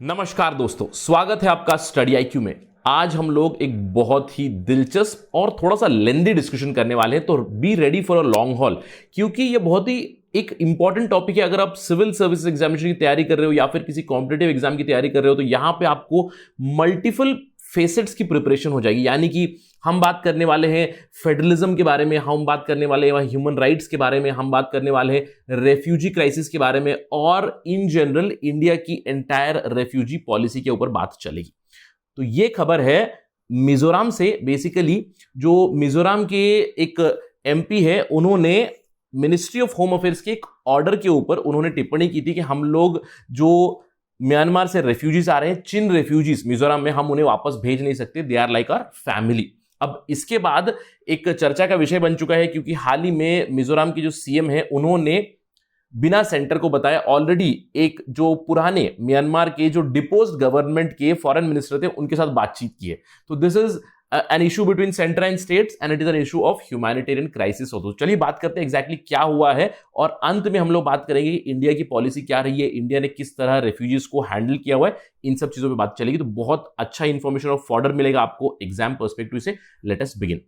नमस्कार दोस्तों, स्वागत है आपका स्टडी आईक्यू में। आज हम लोग एक बहुत ही दिलचस्प और थोड़ा सा लेंदी डिस्कशन करने वाले हैं, तो be ready for a long haul, क्योंकि ये बहुत ही एक इंपॉर्टेंट टॉपिक है। अगर आप सिविल सर्विस एग्जामिनेशन की तैयारी कर रहे हो या फिर किसी कॉम्पिटिटिव एग्जाम की तैयारी कर रहे हो, तो यहां पे आपको मल्टीपल फेसेट्स की प्रिपरेशन हो जाएगी। यानी कि हम बात करने वाले हैं फेडरलिज्म के बारे में, हम बात करने वाले हैं ह्यूमन राइट्स के बारे में, हम बात करने वाले हैं रेफ्यूजी क्राइसिस के बारे में, और इन जनरल इंडिया की एंटायर रेफ्यूजी पॉलिसी के ऊपर बात चलेगी। तो ये खबर है मिजोरम से। बेसिकली जो मिजोरम के एक एमपी है, उन्होंने मिनिस्ट्री ऑफ होम अफेयर्स के एक ऑर्डर के ऊपर उन्होंने टिप्पणी की थी कि हम लोग जो म्यांमार से रेफ्यूजीज आ रहे हैं, चिन रेफ्यूजीज मिजोरम में, हम उन्हें वापस भेज नहीं सकते। They are like our family. अब इसके बाद एक चर्चा का विषय बन चुका है, क्योंकि हाल ही में मिजोरम के जो सीएम है, उन्होंने बिना सेंटर को बताया ऑलरेडी एक जो पुराने म्यांमार के जो डिपोज्ड गवर्नमेंट के फॉरेन मिनिस्टर थे, उनके साथ बातचीत की है। तो this is an issue between centre and states and it is an issue of humanitarian crisis. हो तो चलिए बात करते हैं एग्जैक्टली क्या हुआ है, और अंत में हम लोग बात करेंगे कि इंडिया की पॉलिसी क्या रही है, इंडिया ने किस तरह रेफ्यूजीज को हैंडल किया हुआ है, इन सब चीजों पे बात चलेगी। तो बहुत अच्छा इंफॉर्मेशन और फॉर्डर मिलेगा आपको एग्जाम पर्सपेक्टिव से। Let us begin.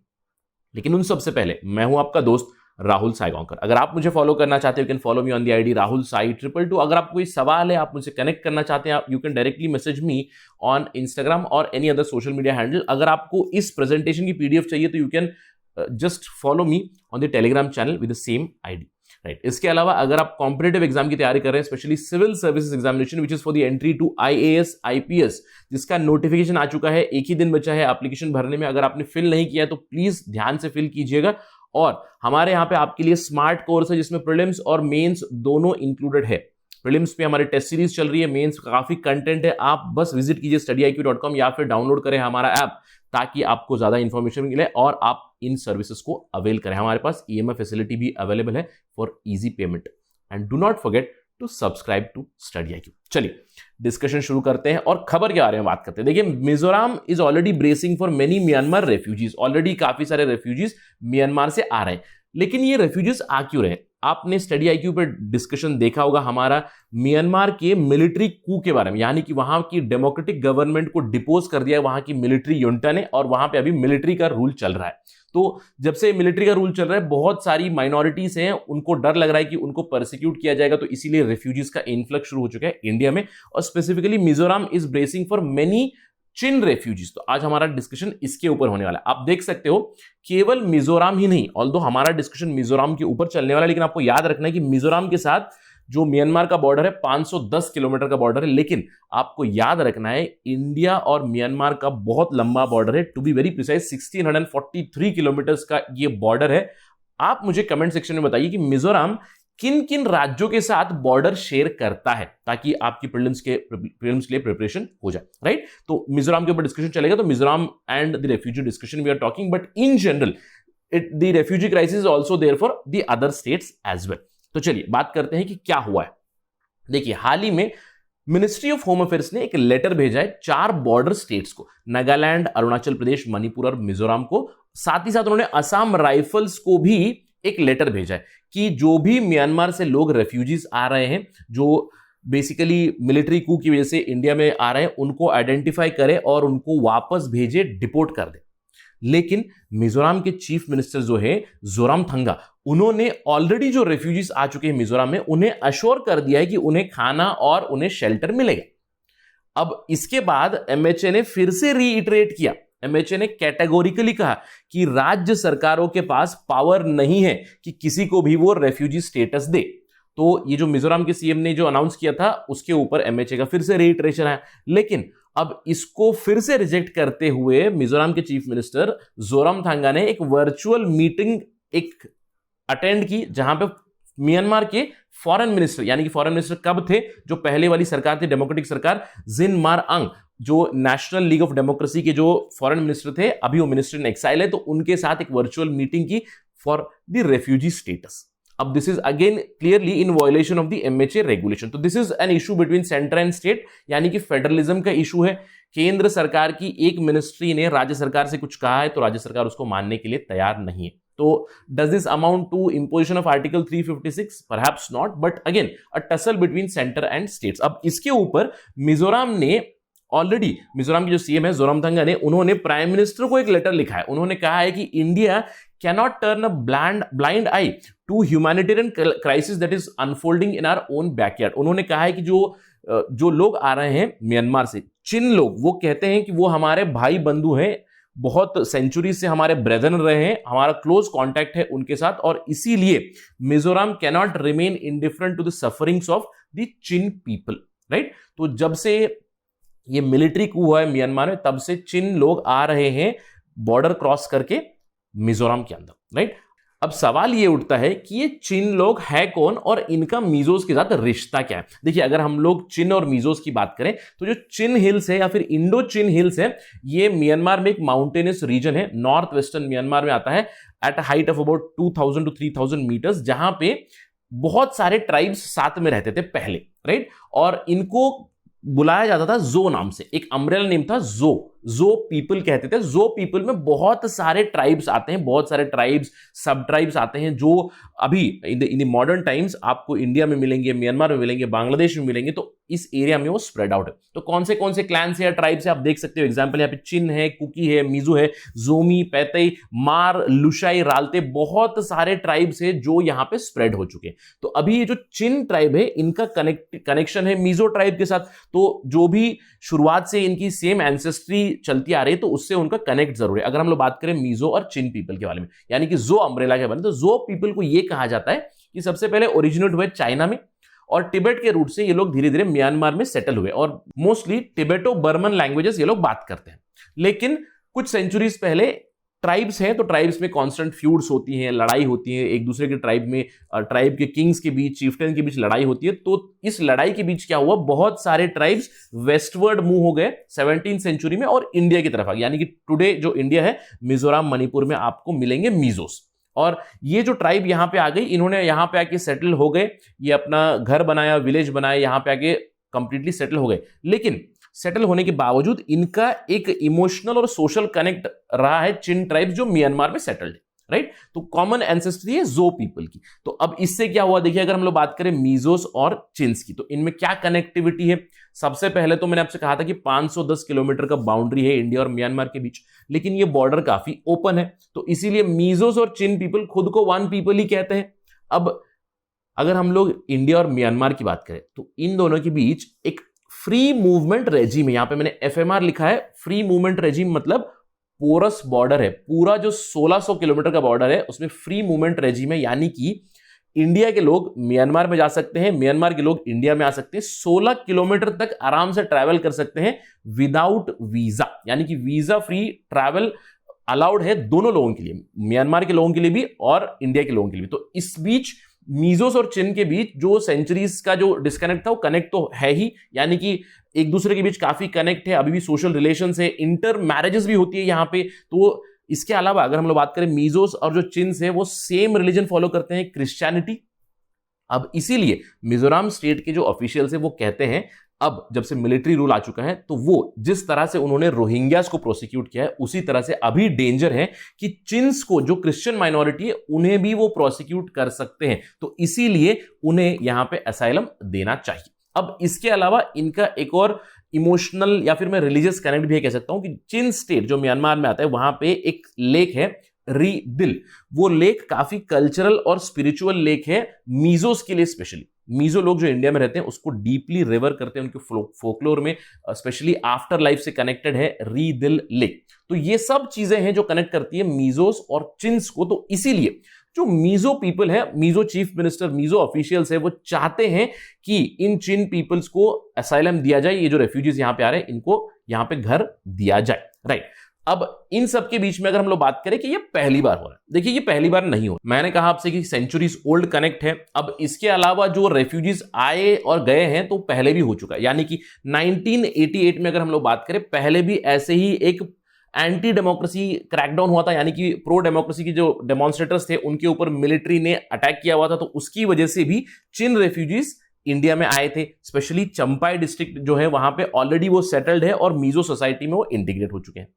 लेकिन उन सबसे पहले मैं हूं आपका दोस्त राहुल साईगांवकर। अगर आप मुझे फॉलो करना चाहते हो, you can follow me on the ID Rahul Sai 222। अगर आपको कोई सवाल है, आप मुझसे कनेक्ट करना चाहते हैं, you can directly message me on Instagram और any other social media handle. अगर आपको इस प्रेजेंटेशन की पीडीएफ चाहिए, तो you can just follow me on the Telegram channel with the same ID. Right. इसके अलावा अगर आप कॉम्पिटिटिव एग्जाम की तैयारी कर रहे हैं, specially civil services examination which is for the entry to IAS IPS, जिसका नोटिफिकेशन आ चुका है, एक ही दिन बचा है एप्लीकेशन भरने में। अगर आपने फिल नहीं किया तो प्लीज ध्यान से फिल कीजिएगा। और हमारे यहाँ पे आपके लिए स्मार्ट कोर्स है, जिसमें प्रीलिम्स और मेंस दोनों इंक्लूडेड है। प्रीलिम्स पे हमारी टेस्ट सीरीज चल रही है, मेंस काफी कंटेंट है। आप बस विजिट कीजिए studyIQ.com या फिर डाउनलोड करें हमारा ऐप, ताकि आपको ज्यादा इंफॉर्मेशन मिले और आप इन सर्विसेज को अवेल करें। हमारे पास ईएमआई फैसिलिटी भी अवेलेबल है for easy payment. And do not forget to subscribe to studyIQ। चलिए डिस्कशन शुरू करते हैं और खबर के बारे में बात करते हैं। देखिए, Mizoram is already bracing for many Myanmar refugees. Already काफी सारे रेफ्यूजीज म्यांमार से आ रहे हैं, लेकिन ये रेफ्यूजीज आ क्यों रहे? आपने स्टडी आईक्यू पर डिस्कशन देखा होगा हमारा म्यांमार के मिलिट्री कू के बारे में, यानी कि वहां की डेमोक्रेटिक गवर्नमेंट को डिपोज कर दिया है वहां की मिलिट्री युंटा ने, और वहां पे अभी मिलिट्री का रूल चल रहा है। तो जब से मिलिट्री का रूल चल रहा है, बहुत सारी माइनॉरिटीज हैं, उनको डर लग रहा है कि उनको परसिक्यूट किया जाएगा, तो इसीलिए रेफ्यूजीज का इन्फ्लक्स शुरू हो चुका है इंडिया में। और specifically Mizoram is bracing for many chin refugees. तो आज हमारा डिस्कशन इसके ऊपर होने वाला है। आप देख सकते हो, केवल मिजोरम ही नहीं, ऑल्दो हमारा डिस्कशन मिजोरम के ऊपर चलने वाला है, लेकिन आपको याद रखना है कि मिजोरम के साथ जो म्यांमार का बॉर्डर है 510 किलोमीटर का बॉर्डर है। लेकिन आपको याद रखना है, इंडिया और म्यांमार का बहुत लंबा बॉर्डर है, to be very precise 1643 kilometre का ये बॉर्डर है। आप मुझे कमेंट सेक्शन में बताइए कि मिजोरम किन किन राज्यों के साथ बॉर्डर शेयर करता है, ताकि आपकी प्रीलिम्स के लिए प्रिपरेशन हो जाए। राइट। तो मिजोरम के ऊपर डिस्कशन चलेगा। तो Mizoram and the refugee discussion we are talking, but in general the refugee crisis is also there for the other states as well. तो चलिए बात करते हैं कि क्या हुआ है। देखिए, हाल ही में मिनिस्ट्री ऑफ होम अफेयर्स ने एक लेटर भेजा है 4 बॉर्डर स्टेट्स को, नागालैंड, अरुणाचल प्रदेश, मणिपुर और मिजोरम को। साथ ही साथ उन्होंने असम राइफल्स को भी एक लेटर भेजा है कि जो भी म्यांमार से लोग रेफ्यूजीज आ रहे हैं, जो बेसिकली मिलिट्री कू की वजह से इंडिया में आ रहे हैं, उनको आइडेंटिफाई करे और उनको वापस भेजे, डिपोर्ट कर दे। लेकिन मिजोरम के चीफ मिनिस्टर जो है जोरामथंगा, उन्होंने ऑलरेडी जो रेफ्यूजीज आ चुके हैं मिजोरम में, उन्हें अश्योर कर दिया है कि उन्हें खाना और उन्हें शेल्टर मिलेगा। अब इसके बाद एमएचए ने फिर से रीइटरेट किया। एमएचए ने कैटेगोरिकली कहा कि राज्य सरकारों के पास पावर नहीं है कि किसी को भी वो रेफ्यूजी स्टेटस दे। तो ये जो मिजोरम के सीएम ने जो अनाउंस किया था, उसके ऊपर एमएचए का फिर से रीइटरेशन है। लेकिन अब इसको फिर से रिजेक्ट करते हुए मिजोरम के चीफ मिनिस्टर जोरामथंगा ने एक वर्चुअल मीटिंग अटेंड की, जहां पे म्यांमार के फॉरेन मिनिस्टर, यानी कि फॉरेन मिनिस्टर कब थे, जो पहले वाली सरकार थी डेमोक्रेटिक सरकार, जिन मार अंग, जो नेशनल लीग ऑफ डेमोक्रेसी के जो फॉरेन मिनिस्टर थे, अभी वो मिनिस्टर इन एक्साइल है, तो उनके साथ एक वर्चुअल मीटिंग की फॉर द रेफ्यूजी स्टेटस। अब this is again clearly in violation of the MHA regulation. तो this is an issue between centre and state, यानी कि फेडरलिज्म का इशू है। केंद्र सरकार की एक मिनिस्ट्री ने राज्य सरकार से कुछ कहा है, तो राज्य सरकार उसको मानने के लिए तैयार नहीं है। तो does this amount to imposition of article 356? Perhaps not, but again a tussle between center and states. अब इसके ऊपर मिजोरम ने ऑलरेडी, मिजोरम की जो सीएम है जोरामथंगा ने, उन्होंने प्राइम मिनिस्टर को एक लेटर लिखा है। उन्होंने कहा है कि India cannot turn a blind eye to humanitarian crisis that is unfolding in our own backyard. उन्होंने कहा है कि जो लोग आ रहे हैं म्यांमार से, चिन लोग, वो कहते हैं कि वो हमारे भाई बंधु हैं, बहुत सेंचुरी से हमारे ब्रेदरन रहे हैं, हमारा क्लोज कांटेक्ट है उनके साथ, और इसीलिए Mizoram cannot remain indifferent to the sufferings of the Chin people, right. तो जब से ये मिलिट्री कू हुआ है म्यांमार में, तब से चिन लोग आ रहे हैं बॉर्डर क्रॉस करके मिजोरम के अंदर, राइट। अब सवाल ये उठता है कि ये चिन लोग है कौन और इनका मिजोस के साथ रिश्ता क्या है। देखिए, अगर हम लोग चिन और मिजोस की बात करें तो जो चिन हिल्स है या फिर इंडो चिन हिल्स है, ये म्यांमार में एक माउंटेनियस रीजन है, नॉर्थ वेस्टर्न म्यांमार में आता है, at a height of about 2000 to 3000 metres, जहां पे बहुत सारे ट्राइब्स साथ में रहते थे पहले, राइट। और इनको बुलाया जाता था जो नाम से, एक अम्ब्रेला नेम था जो पीपल कहते थे। जो पीपल में बहुत सारे ट्राइब्स आते हैं, बहुत सारे ट्राइब्स, सब ट्राइब्स आते हैं, जो अभी इन मॉडर्न टाइम्स आपको इंडिया में मिलेंगे, म्यांमार में मिलेंगे, बांग्लादेश में मिलेंगे, तो इस एरिया में वो स्प्रेड आउट है। तो कौन से क्लैंस या ट्राइब्स है आप देख सकते हो। एग्जांपल यहाँ पे चिन है, कुकी है, मिजो है, जोमी, पैतई, मार, लुशाई, रालते, बहुत सारे ट्राइब्स है जो यहाँ पे स्प्रेड हो चुके हैं। तो अभी ये जो चिन ट्राइब है, इनका कनेक्शन है मिजो ट्राइब के साथ, तो जो भी शुरुआत से इनकी सेम एंसेस्ट्री चलती आ रही है, तो उससे उनका कनेक्ट जरूर है। अगर हम लोग बात करें मिजो और चिन पीपल के बारे में, यानी कि जो अम्ब्रेला के बारे में, तो जो पीपल को यह कहा जाता है कि सबसे पहले ओरिजिनेट हुए चाइना में, और तिब्बत के रूट से ये लोग धीरे धीरे म्यांमार में सेटल हुए, और मोस्टली तिब्बतो बर्मन लैंग्वेजेस ये लोग बात करते हैं। लेकिन कुछ सेंचुरीज पहले ट्राइब्स हैं, तो ट्राइब्स में कांस्टेंट फ्यूड्स होती हैं, लड़ाई होती है एक दूसरे के ट्राइब में, ट्राइब के किंग्स के बीच, चीफ्टन के बीच लड़ाई होती है। तो इस लड़ाई के बीच क्या हुआ, बहुत सारे ट्राइब्स वेस्टवर्ड मूव हो गए 17th सेंचुरी में और इंडिया की तरफ आ गए। यानी कि टुडे जो इंडिया है, मिजोरम, मणिपुर में आपको मिलेंगे मिजोस। और ये जो ट्राइब यहां पे आ गई, इन्होंने यहां पे आके सेटल हो गए, ये अपना घर बनाया, विलेज बनाया, यहां पे आके कंप्लीटली सेटल हो गए। लेकिन सेटल होने के बावजूद इनका एक इमोशनल और सोशल कनेक्ट रहा है चिन ट्राइब जो म्यांमार में सेटल्ड है, राइट। तो कॉमन एंसेस्ट्री है जो पीपल की। तो अब इससे क्या हुआ, देखिए, अगर हम लोग बात करें मिजोस और चिन्स की, तो इनमें क्या कनेक्टिविटी है। सबसे पहले तो मैंने आपसे कहा था कि 510 किलोमीटर का बाउंड्री है इंडिया और म्यांमार के बीच, लेकिन ये बॉर्डर काफी ओपन है, तो इसीलिए मिजोस और चिन पीपल खुद को वन पीपल ही कहते हैं। अब अगर हम लोग इंडिया और म्यांमार की बात करें, तो इन दोनों के बीच एक फ्री मूवमेंट रेजिम है। यहां पे मैंने एफएमआर लिखा है, फ्री मूवमेंट रेजिम मतलब पोरस बॉर्डर है। पूरा जो 1600 किलोमीटर का बॉर्डर है, उसमें फ्री मूवमेंट रेजिम है, यानी कि इंडिया के लोग म्यांमार में जा सकते हैं, म्यांमार के लोग इंडिया में आ सकते हैं, 16 किलोमीटर तक आराम से ट्रैवल कर सकते हैं विदाउट वीजा, यानी कि वीजा फ्री ट्रैवल अलाउड है दोनों लोगों के लिए, म्यांमार के लोगों के लिए भी और इंडिया के लोगों के लिए भी। तो इस बीच मिजोस और चिन के बीच जो सेंचुरीज का जो डिस्कनेक्ट था, वो कनेक्ट तो है ही, यानी कि एक दूसरे के बीच काफी कनेक्ट है, अभी भी सोशल रिलेशंस है, इंटर मैरिजेस भी होती है यहाँ पे। तो इसके अलावा अगर हम लोग बात करें मिजोस और जो चिन्स है, वो सेम रिलीजन फॉलो करते हैं, क्रिश्चियनिटी। अब इसीलिए मिजोरम स्टेट के जो ऑफिशियल्स है वो कहते हैं, अब जब से मिलिट्री रूल आ चुका है, तो वो जिस तरह से उन्होंने रोहिंग्यास को प्रोसिक्यूट किया है, उसी तरह से अभी डेंजर है कि चिन्स को, जो क्रिश्चियन माइनॉरिटी है, उन्हें भी वो प्रोसिक्यूट कर सकते हैं। तो इसीलिए उन्हें यहां पे असाइलम देना चाहिए। अब इसके अलावा इनका एक और इमोशनल या फिर मैं रिलीजियस कनेक्ट भी कह सकता हूं कि चिन स्टेट जो म्यांमार में आता है, वहां पे एक लेक है री दिल। वो लेक काफी कल्चरल और स्पिरिचुअल लेक है मिजोस के लिए स्पेशली। मिजो लोग जो इंडिया में रहते हैं उसको डीपली रिवर करते हैं, उनके फोकलोर में स्पेशली आफ्टर लाइफ से कनेक्टेड है री दिल लेक। तो ये सब चीजें हैं जो कनेक्ट करती है मिजोस और चिन्स को। तो इसीलिए जो मिजो पीपल है, Mizo chief minister, Mizo officials है, वो चाहते हैं कि इन चिन पीपल्स को असाइलम दिया जाए, ये जो रेफ्यूजीज यहां पे आ रहे हैं इनको यहां पे घर दिया जाए, राइट। अब इन सब के बीच में अगर हम लोग बात करें कि ये पहली बार हो रहा है, देखिए ये पहली बार नहीं हो, मैंने कहा आपसे कि सेंचुरीज ओल्ड कनेक्ट है। अब इसके अलावा जो रेफ्यूजीज आए और गए हैं तो पहले भी हो चुका है, यानी कि 1988 में अगर हम लोग बात करें, पहले भी ऐसे ही एक एंटी डेमोक्रेसी क्रैकडाउन हुआ था, यानी कि प्रो डेमोक्रेसी की जो डेमोन्स्ट्रेटर्स थे उनके ऊपर मिलिट्री ने अटैक किया हुआ था। तो उसकी वजह से भी चिन रेफ्यूजीज इंडिया में आए थे, स्पेशली चंपाई डिस्ट्रिक्ट जो है वहां पे ऑलरेडी वो सेटल्ड है और मिजो सोसाइटी में वो इंटीग्रेट हो चुके हैं।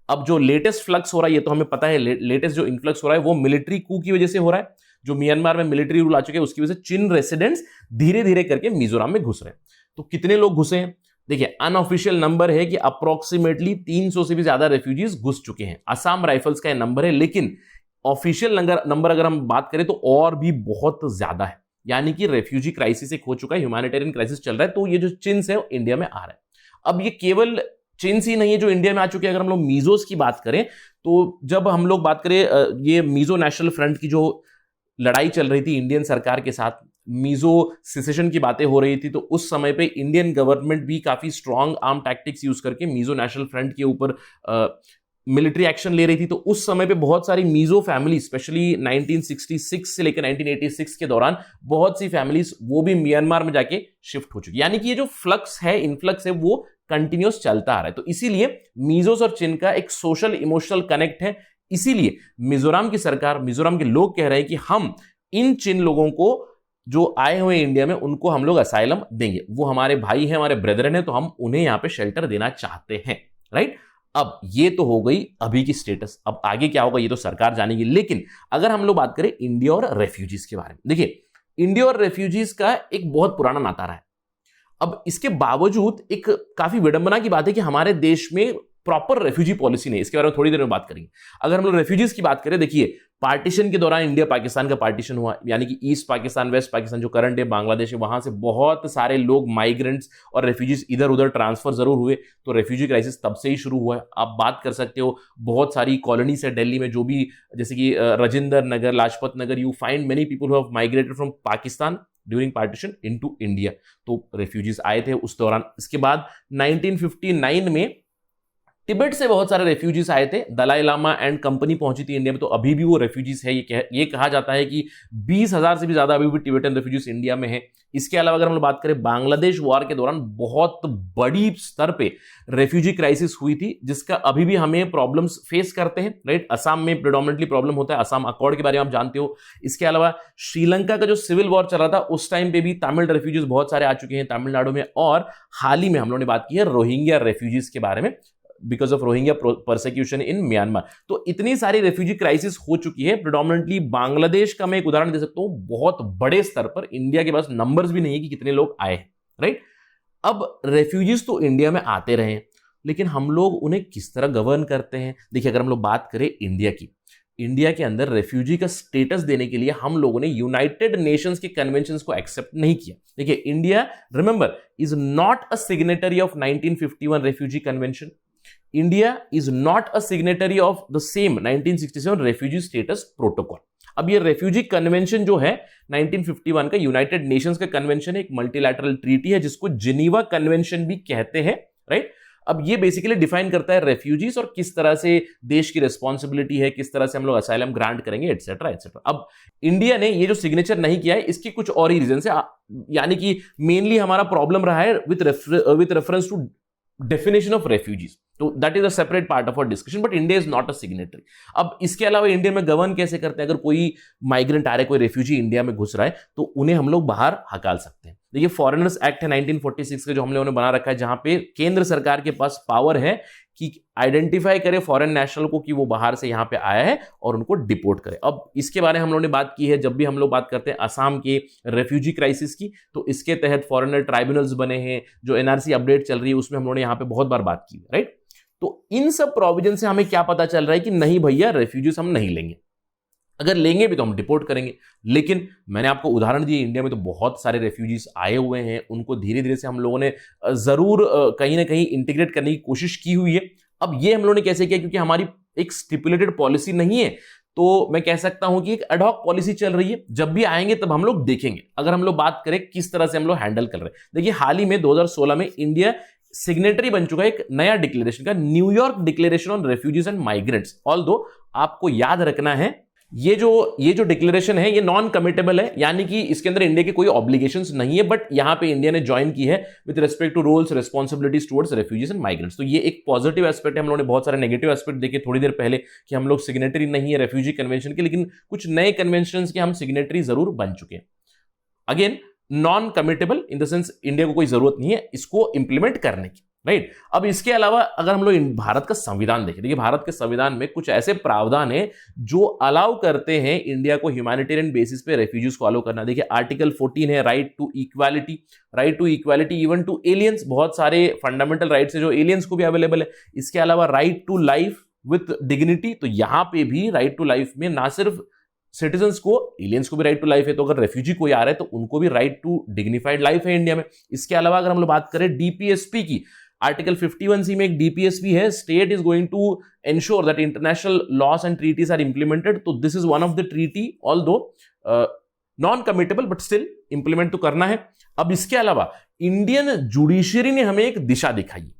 अब जो लेटेस्ट फ्लक्स हो रहा है ये तो हमें पता है, लेटेस्ट जो इन्फ्लक्स हो रहा है वो मिलिट्री कू की वजह से हो रहा है। जो म्यांमार में मिलिट्री रूल आ चुके हैं उसकी वजह से चिन रेसिडेंट्स धीरे धीरे करके मिजोरम में घुस रहे हैं। तो कितने लोग घुसे हैं? देखिए अनऑफिशियल नंबर है कि अप्रोक्सीमेटली 300 से भी ज्यादा रेफ्यूजीज घुस चुके हैं। असम राइफल्स का नंबर है, लेकिन ऑफिशियल नंबर अगर हम बात करें तो और भी बहुत ज्यादा है। यानी कि रेफ्यूजी क्राइसिस एक हो चुका है, ह्यूमैनिटेरियन क्राइसिस चल रहा है। तो ये जो चिन्स है इंडिया में आ रहा है। अब ये केवल चिन्स ही नहीं है जो इंडिया में आ चुके हैं। अगर हम लोग मीजोस की बात करें तो जब हम लोग बात करें ये मीजो नेशनल फ्रंट की जो लड़ाई चल रही थी इंडियन सरकार के साथ, मीजो सिसेशन की बातें हो रही थी, तो उस समय पे इंडियन गवर्नमेंट भी काफी स्ट्रांग आर्म टैक्टिक्स यूज करके मीजो नेशनल फ्रंट के ऊपर मिलिट्री एक्शन ले रही थी। तो उस समय पे बहुत सारी मीजो फैमिली, स्पेशली 1966 से लेकर 1986 के दौरान बहुत सी फैमिलीज वो भी म्यांमार में जाके शिफ्ट हो चुकी। यानी कि ये जो फ्लक्स है, इनफ्लक्स है, वो कंटिन्यूस चलता आ रहा है। तो इसीलिए मीजोस और चिन का एक सोशल इमोशनल कनेक्ट है। इसीलिए मिजोरम की सरकार, मिजोरम के लोग कह रहे हैं कि हम इन चिन लोगों को जो आए हुए इंडिया में उनको हम लोग असाइलम देंगे। वो हमारे भाई हैं, हमारे ब्रदरन हैं, तो हम उन्हें यहां पे शेल्टर देना चाहते हैं। राइट। अब ये तो हो गई अभी की स्टेटस। अब आगे क्या होगा ये तो सरकार जानेगी। लेकिन अगर हम लोग बात करें इंडिया और रेफ्यूजीज के बारे में, देखिए इंडिया और रेफ्यूजीज का एक बहुत पुराना नाता रहा है। अब इसके बावजूद एक काफी विडंबना की बात है कि हमारे देश में प्रॉपर रेफ्यूजी पॉलिसी नहीं। इसके बारे में थोड़ी देर में बात करेंगे। अगर हम लोग रेफ्यूजीज की बात करें, देखिए पार्टीशन के दौरान इंडिया पाकिस्तान का पार्टीशन हुआ, यानी कि ईस्ट पाकिस्तान, वेस्ट पाकिस्तान, जो करंट है बांग्लादेश है, वहां से बहुत सारे लोग, माइग्रेंट्स और रेफ्यूजीज इधर उधर ट्रांसफर जरूर हुए। तो रेफ्यूजी क्राइसिस तब से ही शुरू हुआ है। आप बात कर सकते हो बहुत सारी कॉलोनीज है दिल्ली में, जो भी जैसे कि Rajendra Nagar, Lajpat Nagar, you find many people who have migrated from Pakistan during partition into India. तो रेफ्यूजीज आए थे उस दौरान। इसके बाद 1959 में तिब्बत से बहुत सारे रेफ्यूजीज आए थे। दलाई लामा एंड कंपनी पहुंची थी इंडिया में, तो अभी भी वो रेफ्यूजीज है। ये कहा जाता है कि 20,000 से भी ज्यादा अभी भी तिब्बतन रेफ्यूजीज इंडिया में है। इसके अलावा अगर हम लोग बात करें, बांग्लादेश वॉर के दौरान बहुत बड़ी स्तर पे रेफ्यूजी क्राइसिस हुई थी, जिसका अभी भी हमें प्रॉब्लम्स फेस करते हैं। राइट। असम में प्रेडोमिनेटली प्रॉब्लम होता है। असम अकॉर्ड के बारे में आप जानते हो। इसके अलावा श्रीलंका का जो सिविल वॉर चल रहा था उस टाइम पे भी तमिल रेफ्यूजीज बहुत सारे आ चुके हैं तमिलनाडु में। और हाल ही में हम लोगों ने बात की है रोहिंग्या रेफ्यूजीज के बारे में, because of Rohingya persecution in Myanmar. तो इतनी सारी रेफ्यूजी क्राइसिस हो चुकी है। प्रेडोमिनेटली बांग्लादेश का मैं एक उदाहरण दे सकता हूं, बहुत बड़े स्तर पर। इंडिया के पास नंबर्स भी नहीं है कि कितने लोग आए हैं। राइट। अब रेफ्यूजीज तो इंडिया में आते रहे, लेकिन हम लोग उन्हें किस तरह गवर्न करते हैं? देखिए अगर हम लोग बात करें इंडिया की, इंडिया के अंदर रेफ्यूजी का स्टेटस देने के लिए हम लोगों ने यूनाइटेड नेशंस के कन्वेंशंस को एक्सेप्ट नहीं किया। देखिए India, remember, is not a signatory of 1951 refugee convention. India is not a signatory of the same 1967 refugee status protocol। अब ये रेफ्यूजी कन्वेंशन जो है 1951 का यूनाइटेड नेशंस का कन्वेंशन है, एक मल्टीलैटरल ट्रीटी है जिसको जिनीवा कन्वेंशन भी कहते हैं। राइट। अब ये बेसिकली डिफाइन करता है रेफ्यूजीज और किस तरह से देश की रिस्पॉन्सिबिलिटी है, किस तरह से हम लोग असाइलम ग्रांट करेंगे, एटसेट्रा एटसेट्रा। अब इंडिया ने ये जो सिग्नेचर नहीं किया है, इसकी कुछ और ही रीजन है। यानी कि मेनली हमारा प्रॉब्लम रहा है with reference to definition of refugees. तो that is a separate part of our discussion, but India is not a signatory. अब इसके अलावा इंडिया में गवर्न कैसे करते हैं? अगर कोई माइग्रेंट आ रहा है, कोई रेफ्यूजी इंडिया में घुस रहा है, तो उन्हें हम लोग बाहर हकाल सकते हैं। देखिए फॉरेनर्स एक्ट है 1946 का, जो हम लोगों ने बना रखा है, जहां पे केंद्र सरकार के पास पावर है कि आइडेंटिफाई करे फॉरेन नेशनल को कि वो बाहर से यहां पे आया है और उनको डिपोर्ट करे। अब इसके बारे में हम लोगों ने बात की है जब भी हम लोग बात करते हैं असम के रेफ्यूजी क्राइसिस की, तो इसके तहत फॉरेनर ट्राइब्यूनल्स बने हैं। जो एनआरसी अपडेट चल रही है उसमें हम लोगों ने यहां पे बहुत बार बात की है। राइट। तो इन सब प्रोविजन से हमें क्या पता चल रहा है कि नहीं भैया, रेफ्यूजीज हम नहीं लेंगे। अगर लेंगे भी तो हम डिपोर्ट करेंगे। लेकिन मैंने आपको उदाहरण दिए, इंडिया में तो बहुत सारे रेफ्यूजीज आए हुए हैं, उनको धीरे धीरे से हम लोगों ने जरूर कहीं ना कहीं इंटीग्रेट करने की कोशिश की हुई है। अब ये हम लोगों ने कैसे किया? क्योंकि हमारी एक स्टिपुलेटेड पॉलिसी नहीं है, तो मैं कह सकता हूं कि एक एडहॉक पॉलिसी चल रही है। जब भी आएंगे तब हम लोग देखेंगे। अगर हम लोग बात करें किस तरह से हम लोग हैंडल कर रहे हैं, देखिए हाल ही में 2016 में इंडिया सिग्नेटरी बन चुका है एक नया डिक्लेरेशन का, New York declaration on refugees and migrants. Although आपको याद रखना है, ये जो डिक्लेरेशन है ये नॉन कमिटेबल है, यानी कि इसके अंदर इंडिया के कोई ऑब्लिगेशंस नहीं है, बट यहां पे इंडिया ने ज्वाइन की है with respect to roles responsibilities towards refugees and migrants. तो ये एक पॉजिटिव एस्पेक्ट है। हम लोगों ने बहुत सारे नेगेटिव एस्पेक्ट देखे थोड़ी देर पहले कि हम लोग सिग्नेटरी नहीं है रेफ्यूजी कन्वेंशन के, लेकिन कुछ नए कन्वेंशन के हम सिग्नेटरी जरूर बन चुके हैं। Again non committable in the sense India को कोई जरूरत नहीं है इसको इंप्लीमेंट करने की। राइट। अब इसके अलावा अगर हम लोग भारत का संविधान देखें, देखिए भारत के संविधान में कुछ ऐसे प्रावधान है जो अलाउ करते हैं इंडिया को ह्यूमैनिटेरियन बेसिस पे रेफ्यूजीज को अलाउ करना। देखिए आर्टिकल 14 है right to equality even to aliens, बहुत सारे फंडामेंटल राइट्स है जो एलियंस को भी अवेलेबल है। इसके अलावा right to life with dignity, तो यहां पे भी राइट टू लाइफ में ना सिर्फ सिटीजन्स को, एलियंस को भी राइट टू लाइफ है, तो अगर रेफ्यूजी कोई आ रहा है तो उनको भी राइट टू डिग्निफाइड लाइफ है इंडिया में। इसके अलावा अगर हम लोग बात करें डीपीएसपी की, आर्टिकल 51C में एक डीपीएसपी है, state is going to ensure that international laws and treaties are implemented. तो this is one of the treaty, although non committable but still implement तो करना है। अब इसके अलावा इंडियन जुडिशियरी ने हमें एक दिशा दिखाई,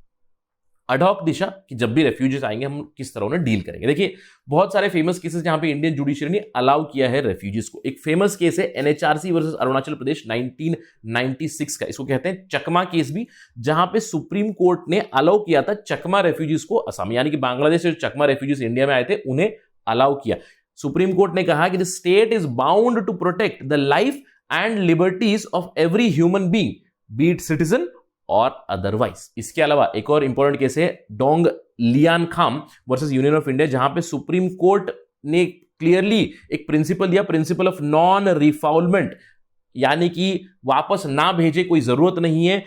अडॉक दिशा, कि जब भी रेफ्यूजीज आएंगे हम किस तरह उन्हें डील करेंगे। देखिए बहुत सारे फेमस केसेस जहां पे इंडियन जुडिशियरी ने अलाउ किया है रेफ्यूजीज को। एक फेमस केस है एनएचआरसी वर्सेस अरुणाचल प्रदेश 1996 का, इसको कहते हैं चकमा केस भी, जहां पे सुप्रीम कोर्ट ने अलाउ किया था चकमा रेफ्यूजीज को, असम यानी कि बांग्लादेश से चकमा रेफ्यूजीज इंडिया में आए थे उन्हें अलाउ किया। सुप्रीम कोर्ट ने कहा कि the state is bound to protect the life and liberties of every human being, be it citizen और अदरवाइज। इसके अलावा एक और इंपॉर्टेंट केस है Dong Lian Kham versus union of India, जहां पे सुप्रीम कोर्ट ने क्लियरली एक प्रिंसिपल दिया, प्रिंसिपल ऑफ नॉन रिफाउलमेंट, यानी कि वापस ना भेजे, कोई जरूरत नहीं है।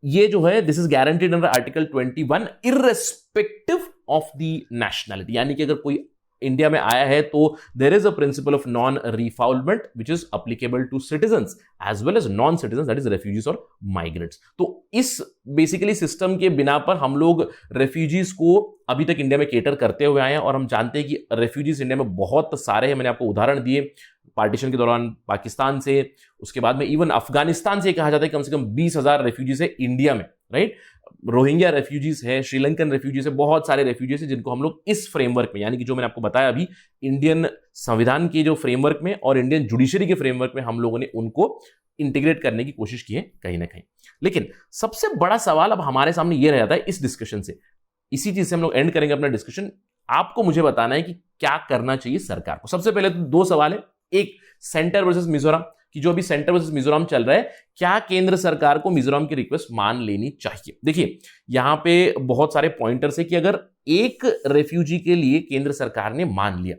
ये जो है this is guaranteed under article 21 irrespective of the nationality, यानी कि अगर कोई इंडिया में आया है तो there is a principle of non refoulement which is applicable to citizens as well as non citizens, that is refugees और माइग्रेंट्स। तो इस बेसिकली सिस्टम के बिना पर हम लोग रेफ्यूजीज को अभी तक इंडिया में केटर करते हुए आए हैं, और हम जानते हैं कि रेफ्यूजीज इंडिया में बहुत सारे हैं। मैंने आपको उदाहरण दिए पार्टीशन के दौरान पाकिस्तान से, उसके बाद में इवन अफगानिस्तान से कहा जाता है कम से कम 20,000 रेफ्यूजीज है इंडिया में, राइट। रोहिंग्या रेफ्यूजीज है, श्रीलंकन रेफ्यूजीज है, बहुत सारे रेफ्यूजीज है जिनको हम लोग इस फ्रेमवर्क में, यानी कि जो मैंने आपको बताया अभी इंडियन संविधान के जो फ्रेमवर्क में और इंडियन जुडिशरी के फ्रेमवर्क में हम लोगों ने उनको इंटीग्रेट करने की कोशिश की है कहीं ना कहीं। लेकिन सबसे बड़ा सवाल अब हमारे सामने ये रह जाता है इस डिस्कशन से, इसी चीज से हम लोग एंड करेंगे अपना डिस्कशन। आपको मुझे बताना है कि क्या करना चाहिए सरकार को। सबसे पहले तो दो सवाल है, एक सेंटर वर्सेस मिजोरम, कि जो अभी सेंटर वर्सेस मिजोरम चल रहा है, क्या केंद्र सरकार को मिजोरम की रिक्वेस्ट मान लेनी चाहिए। देखिए यहां पे बहुत सारे पॉइंटर्स है कि अगर एक रेफ्यूजी के लिए केंद्र सरकार ने मान लिया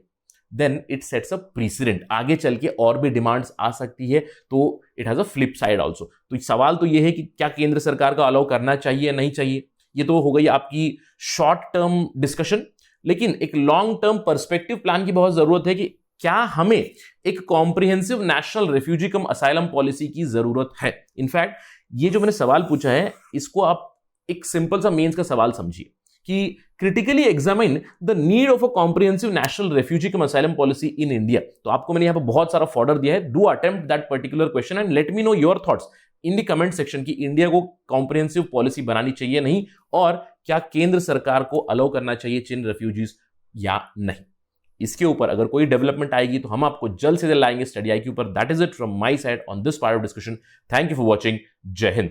then it sets a precedent, आगे चल के और भी डिमांड्स आ सकती है, तो it has a flip side also. तो सवाल तो ये है कि क्या केंद्र सरकार को अलाउ करना चाहिए या नहीं चाहिए। ये तो हो गई आपकी शॉर्ट टर्म डिस्कशन, लेकिन एक लॉन्ग टर्म पर्सपेक्टिव प्लान की बहुत जरूरत है कि क्या हमें एक कॉम्प्रिहेंसिव नेशनल रेफ्यूजी कम असाइलम पॉलिसी की जरूरत है। इनफैक्ट ये जो मैंने सवाल पूछा है इसको आप एक सिंपल सा मेंस का सवाल समझिए कि critically examine the need of a comprehensive national refugee come asylum policy in India. तो आपको मैंने यहां पर बहुत सारा फॉर्डर दिया है, do attempt that particular question and let me know your thoughts in the comment section कि इंडिया को कॉम्प्रिहेंसिव पॉलिसी बनानी चाहिए नहीं, और क्या केंद्र सरकार को अलाउ करना चाहिए चिन रेफ्यूजीज या नहीं। इसके ऊपर अगर कोई डेवलपमेंट आएगी तो हम आपको जल्द से जल्द लाएंगे स्टडी IQ पर। That is it from my side on this part of discussion. Thank you for watching. जय हिंद।